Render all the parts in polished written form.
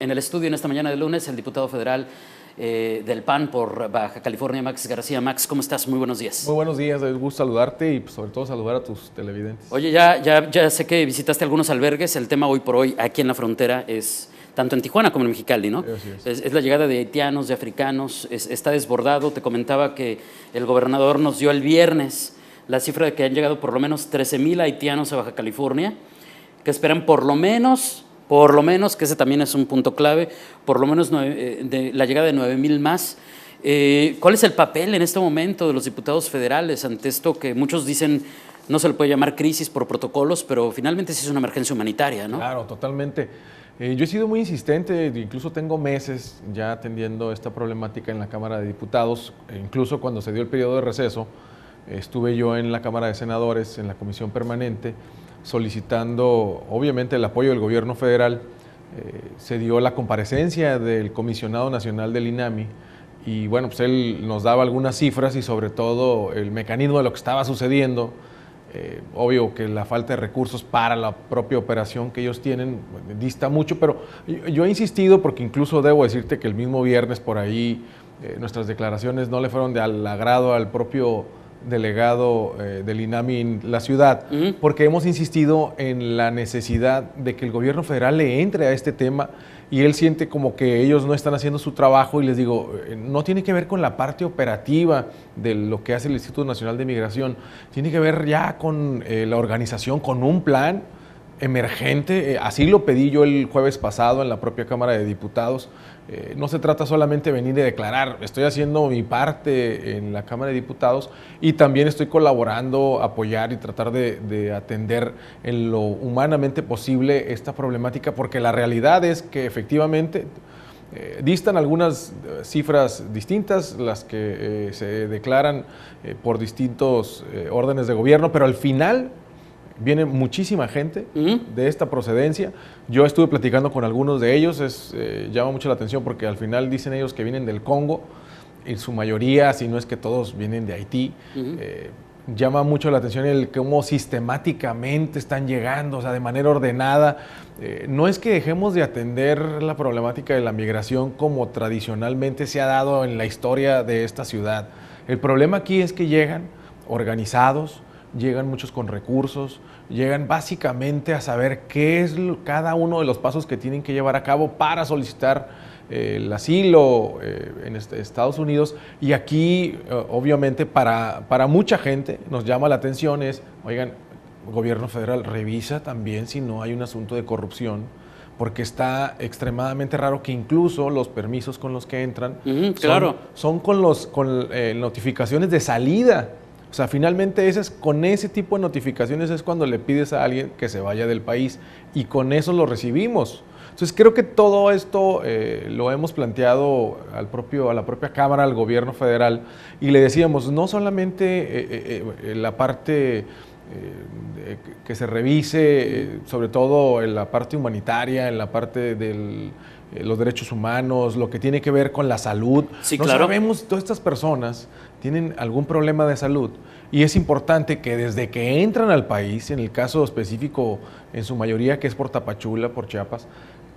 en el estudio en esta mañana de lunes el diputado federal del PAN por Baja California, Max García. Max, ¿cómo estás? Muy buenos días. Muy buenos días, es un gusto saludarte y sobre todo saludar a tus televidentes. Oye, ya sé que visitaste algunos albergues. El tema hoy por hoy aquí en la frontera es tanto en Tijuana como en Mexicali, ¿no? Es la llegada de haitianos, de africanos, está desbordado. Te comentaba que el gobernador nos dio el viernes la cifra de que han llegado por lo menos 13,000 haitianos a Baja California, que esperan por lo menos, que ese también es un punto clave, por lo menos la llegada de 9,000 más. ¿Cuál es el papel en este momento de los diputados federales ante esto que muchos dicen no se le puede llamar crisis por protocolos, pero finalmente sí es una emergencia humanitaria, ¿no? Claro, totalmente. Yo he sido muy insistente, incluso tengo meses ya atendiendo esta problemática en la Cámara de Diputados, incluso cuando se dio el periodo de receso, estuve yo en la Cámara de Senadores, en la Comisión Permanente, solicitando obviamente el apoyo del gobierno federal. Se dio la comparecencia del Comisionado Nacional del INAMI y bueno, pues él nos daba algunas cifras y sobre todo el mecanismo de lo que estaba sucediendo. Obvio que la falta de recursos para la propia operación que ellos tienen dista mucho, pero yo he insistido porque incluso debo decirte que el mismo viernes por ahí nuestras declaraciones no le fueron de al agrado al propio delegado del INAMI en la ciudad, porque hemos insistido en la necesidad de que el gobierno federal le entre a este tema y él siente como que ellos no están haciendo su trabajo y les digo, no tiene que ver con la parte operativa de lo que hace el Instituto Nacional de Migración, tiene que ver ya con la organización, con un plan emergente, así lo pedí yo el jueves pasado en la propia Cámara de Diputados. No se trata solamente de venir y declarar, estoy haciendo mi parte en la Cámara de Diputados y también estoy colaborando, apoyar y tratar de atender en lo humanamente posible esta problemática, porque la realidad es que efectivamente distan algunas cifras distintas, las que se declaran por distintos órdenes de gobierno, pero al final viene muchísima gente de esta procedencia. Yo estuve platicando con algunos de ellos, llama mucho la atención porque al final dicen ellos que vienen del Congo, en su mayoría, si no es que todos vienen de Haití. Llama mucho la atención el cómo sistemáticamente están llegando, o sea, de manera ordenada. No es que dejemos de atender la problemática de la migración como tradicionalmente se ha dado en la historia de esta ciudad. El problema aquí es que llegan organizados, llegan muchos con recursos, llegan básicamente a saber qué es cada uno de los pasos que tienen que llevar a cabo para solicitar el asilo en Estados Unidos. Y aquí, obviamente, para mucha gente nos llama la atención oigan, gobierno federal, revisa también si no hay un asunto de corrupción, porque está extremadamente raro que incluso los permisos con los que entran son con notificaciones de salida. O sea, finalmente con ese tipo de notificaciones es cuando le pides a alguien que se vaya del país y con eso lo recibimos. Entonces creo que todo esto lo hemos planteado a la propia Cámara, al gobierno federal, y le decíamos, no solamente la parte que se revise, sobre todo en la parte humanitaria, en la parte de los derechos humanos, lo que tiene que ver con la salud. Sí, no claro. Sabemos, todas estas personas tienen algún problema de salud y es importante que desde que entran al país, en el caso específico en su mayoría que es por Tapachula, por Chiapas,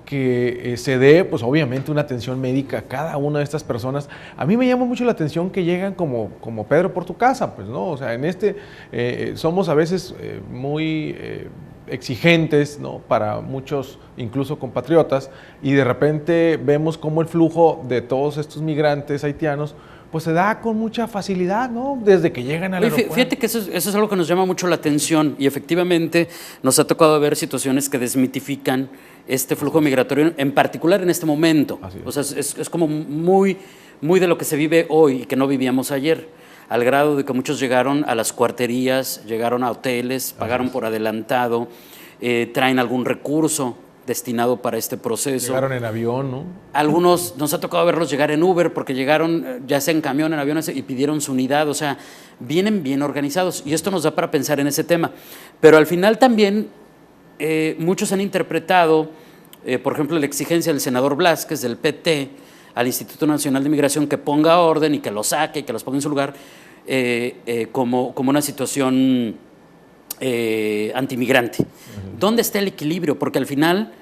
que se dé pues obviamente una atención médica a cada una de estas personas. A mí me llama mucho la atención que llegan como Pedro por tu casa, pues, ¿no? O sea, somos a veces muy exigentes, ¿no? Para muchos, incluso compatriotas, y de repente vemos cómo el flujo de todos estos migrantes haitianos pues se da con mucha facilidad, ¿no? Desde que llegan al aeropuerto. Fíjate que eso es algo que nos llama mucho la atención y efectivamente nos ha tocado ver situaciones que desmitifican este flujo migratorio, en particular en este momento. O sea, es como muy de lo que se vive hoy y que no vivíamos ayer, al grado de que muchos llegaron a las cuarterías, llegaron a hoteles, pagaron por adelantado, traen algún recurso destinado para este proceso. Llegaron en avión, ¿no? Algunos nos ha tocado verlos llegar en Uber porque llegaron ya sea en camión, en aviones y pidieron su unidad. O sea, vienen bien organizados y esto nos da para pensar en ese tema. Pero al final también muchos han interpretado, por ejemplo, la exigencia del senador Blázquez del PT al Instituto Nacional de Migración que ponga orden y que los saque, que los ponga en su lugar, como una situación antimigrante. ¿Dónde está el equilibrio? Porque al final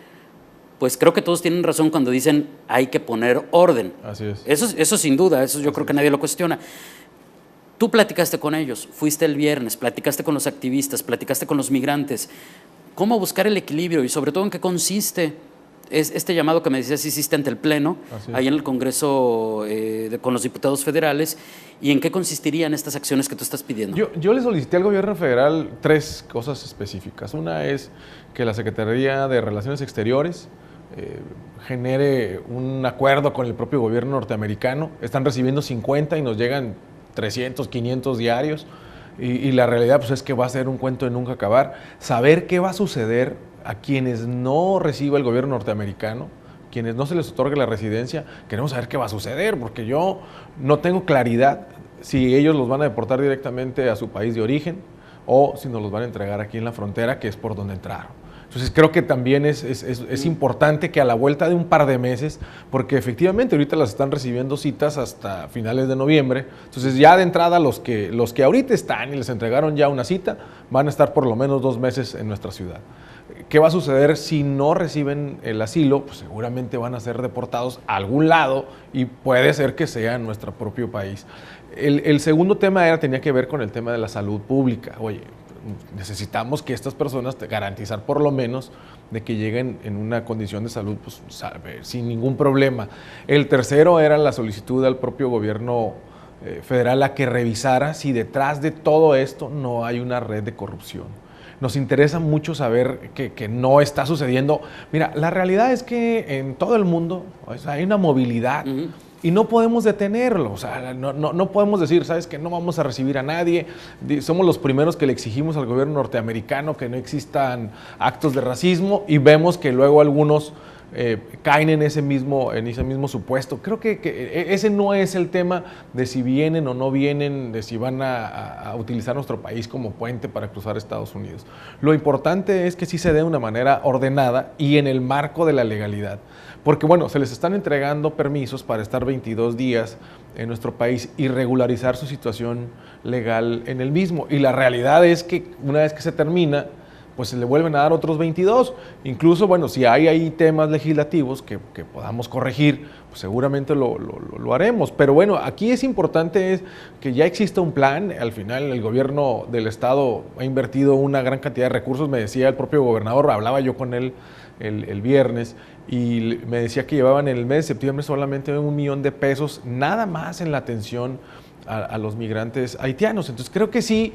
pues creo que todos tienen razón cuando dicen hay que poner orden. Así es. Eso sin duda, eso yo creo que nadie lo cuestiona. Tú platicaste con ellos, fuiste el viernes, platicaste con los activistas, platicaste con los migrantes. ¿Cómo buscar el equilibrio y sobre todo en qué consiste este llamado que me decías hiciste ante el Pleno, ahí en el Congreso con los diputados federales, y en qué consistirían estas acciones que tú estás pidiendo? Yo le solicité al gobierno federal 3 cosas específicas. Una es que la Secretaría de Relaciones Exteriores genere un acuerdo con el propio gobierno norteamericano. Están recibiendo 50 y nos llegan 300, 500 diarios. Y la realidad pues, es que va a ser un cuento de nunca acabar. Saber qué va a suceder a quienes no reciba el gobierno norteamericano, quienes no se les otorgue la residencia, queremos saber qué va a suceder, porque yo no tengo claridad si ellos los van a deportar directamente a su país de origen o si nos los van a entregar aquí en la frontera, que es por donde entraron. Entonces creo que también es importante que a la vuelta de un par de meses, porque efectivamente ahorita las están recibiendo citas hasta finales de noviembre, entonces ya de entrada los que ahorita están y les entregaron ya una cita, van a estar por lo menos 2 meses en nuestra ciudad. ¿Qué va a suceder si no reciben el asilo? Pues seguramente van a ser deportados a algún lado y puede ser que sea en nuestro propio país. El segundo tema tenía que ver con el tema de la salud pública. Oye, necesitamos que estas personas garantizar por lo menos de que lleguen en una condición de salud pues, sin ningún problema. El tercero era la solicitud al propio gobierno federal a que revisara si detrás de todo esto no hay una red de corrupción. Nos interesa mucho saber que no está sucediendo. Mira, la realidad es que en todo el mundo hay una movilidad. Y no podemos detenerlo, o sea, no podemos decir, ¿sabes qué? No vamos a recibir a nadie. Somos los primeros que le exigimos al gobierno norteamericano que no existan actos de racismo y vemos que luego algunos caen en ese mismo supuesto. Creo que ese no es el tema de si vienen o no vienen, de si van a utilizar nuestro país como puente para cruzar Estados Unidos. Lo importante es que sí se dé de una manera ordenada y en el marco de la legalidad. Porque bueno, se les están entregando permisos para estar 22 días en nuestro país y regularizar su situación legal en el mismo. Y la realidad es que una vez que se termina, pues se le vuelven a dar otros 22. Incluso, bueno, si hay ahí temas legislativos que podamos corregir, pues seguramente lo haremos. Pero bueno, aquí es importante que ya exista un plan. Al final el gobierno del estado ha invertido una gran cantidad de recursos. Me decía el propio gobernador, hablaba yo con él el viernes, y me decía que llevaban en el mes de septiembre solamente $1 millón nada más en la atención a los migrantes haitianos. Entonces creo que sí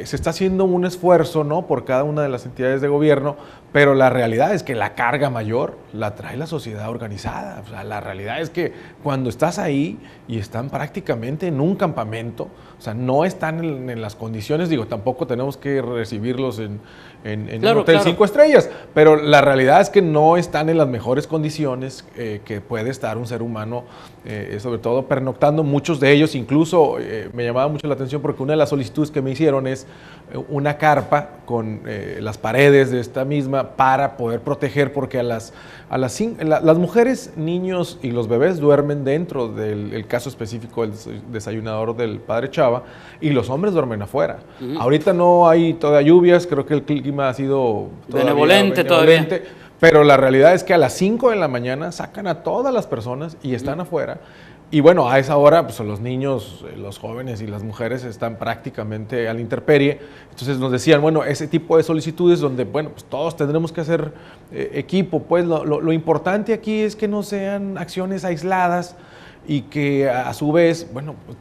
se está haciendo un esfuerzo, ¿no?, por cada una de las entidades de gobierno, pero la realidad es que la carga mayor la trae la sociedad organizada. O sea, la realidad es que cuando estás ahí y están prácticamente en un campamento, o sea, no están en las condiciones, digo, tampoco tenemos que recibirlos en un hotel 5 estrellas, pero la realidad es que no están en las mejores condiciones que puede estar un ser humano, sobre todo pernoctando. Muchos de ellos incluso me llamaba mucho la atención porque una de las solicitudes que me hicieron es una carpa con las paredes de esta misma para poder proteger, porque las mujeres, niños y los bebés duermen dentro del caso específico del desayunador del Padre Chava, y los hombres duermen afuera. Ahorita no hay todavía lluvias, creo que el clima ha sido benevolente. Pero la realidad es que a las 5 de la mañana sacan a todas las personas y están afuera. Y bueno, a esa hora pues los niños, los jóvenes y las mujeres están prácticamente a la intemperie. Entonces nos decían, bueno, ese tipo de solicitudes donde, bueno, pues todos tendremos que hacer equipo. Pues lo importante aquí es que no sean acciones aisladas y que a su vez, bueno, pues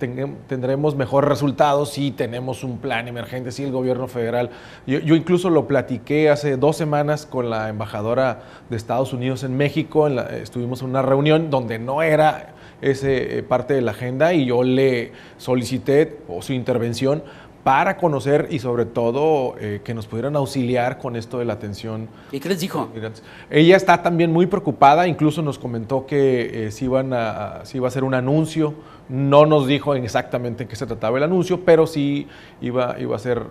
tendremos mejores resultados si tenemos un plan emergente, si el gobierno federal. Yo incluso lo platiqué hace 2 semanas con la embajadora de Estados Unidos en México. Estuvimos en una reunión donde no era ese parte de la agenda y yo le solicité su intervención para conocer y sobre todo que nos pudieran auxiliar con esto de la atención. ¿Y qué les dijo? Ella está también muy preocupada, incluso nos comentó que sí iba a hacer un anuncio. No nos dijo exactamente en qué se trataba el anuncio, pero sí iba a hacer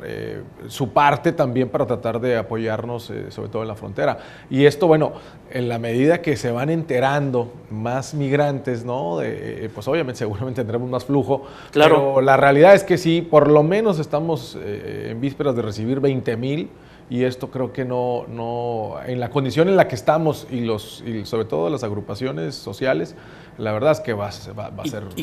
su parte también para tratar de apoyarnos, sobre todo en la frontera. Y esto, bueno, en la medida que se van enterando más migrantes, ¿no? Pues obviamente seguramente tendremos más flujo. Claro. Pero la realidad es que sí, por lo menos estamos en vísperas de recibir 20,000 y esto creo que en la condición en la que estamos y sobre todo las agrupaciones sociales, la verdad es que va a ser...